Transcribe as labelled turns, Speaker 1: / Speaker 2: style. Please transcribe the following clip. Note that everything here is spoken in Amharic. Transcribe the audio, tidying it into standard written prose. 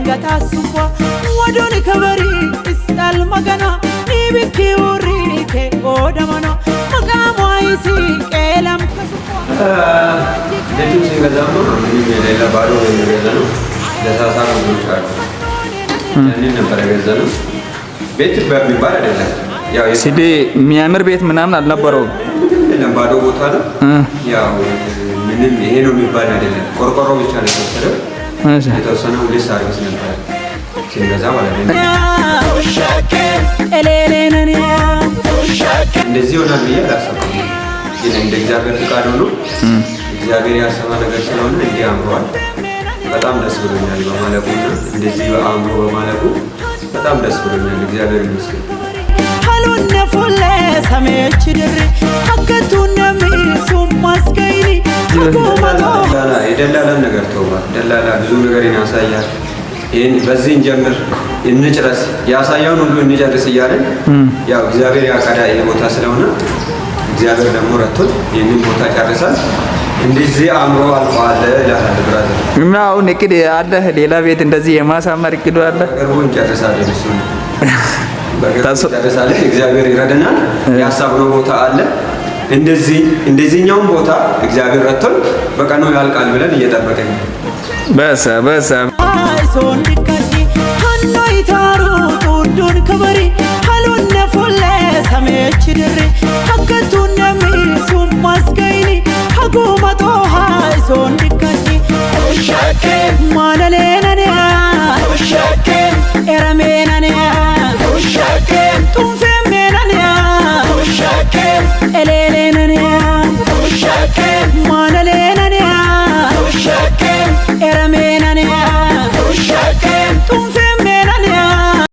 Speaker 1: gatasukwa wadoni kabari istal magana nibiki urike odamana magamu aisi kelam kasukwa
Speaker 2: detu singazamu ni lela baro ngezano dasasa mucharu yani ነበር ገዘኑ ቤት በሚባል አይደለም ያው
Speaker 3: ሲዲ የሚያምር ቤት ምናምን አልነበረውም
Speaker 2: ለባዶ ቦታ ነው ያው ምንም ይሄ ነው የሚባል አይደለም ቆርቆሮ ብቻ ነው የተወሰደው የተወሰነው ሁለት ሰርቪስ ነበር ሲንገዛ ማለት ነው እንደዚህ ሆናል ብዬ አላሰብኩም ግን እንደ እግዚአብሔር ፍቃድ ሆኖ እግዚአብሔር ያሰባ ነገር ስለሆነ እንዲህ አምሯል በጣም ደስ ብሎኛል በማለቁና እንደዚህ በአምሮ በማለቁ በጣም ደስ ብሎኛል እግዚአብሔር ይመስገን
Speaker 1: ሀሉነ ፎለ ሰሜች ድር አከቱነ ሚሱም ማስገይኒ
Speaker 2: የደላላ ነገር ተውባ ደላላ ብዙ ነገር ያሳያል ይሄን በዚህ እንጀምር እንጨርስ ያሳያውን ሁሉ እንጨርስ እያለን ያው እግዚአብሔር ያቀዳ የቦታ ስለሆነ እግዚአብሔር ደግሞ ረቶት ይሄንን ቦታ ጨርሳል እንደዚህ አምሮ አልቋል ለሐድ ብራዘር
Speaker 3: እና አሁን እቅድ አለ ሌላ ቤት እንደዚህ የማሳመር እቅዱ አለ
Speaker 2: ቅርቡን ጨርሳለን እሱ ጨርሳለን እግዚአብሔር ይረዳናል ያሳብነው ቦታ አለ እንደዚህኛው ቦታ እግዚአብሔር ረቶን በቀኑ ያልቃል ብለን እየጠበቀን
Speaker 3: በሳ
Speaker 1: አይሶን ዲካጂ ሀኖ ይታሩ ጡዱን ከበሪ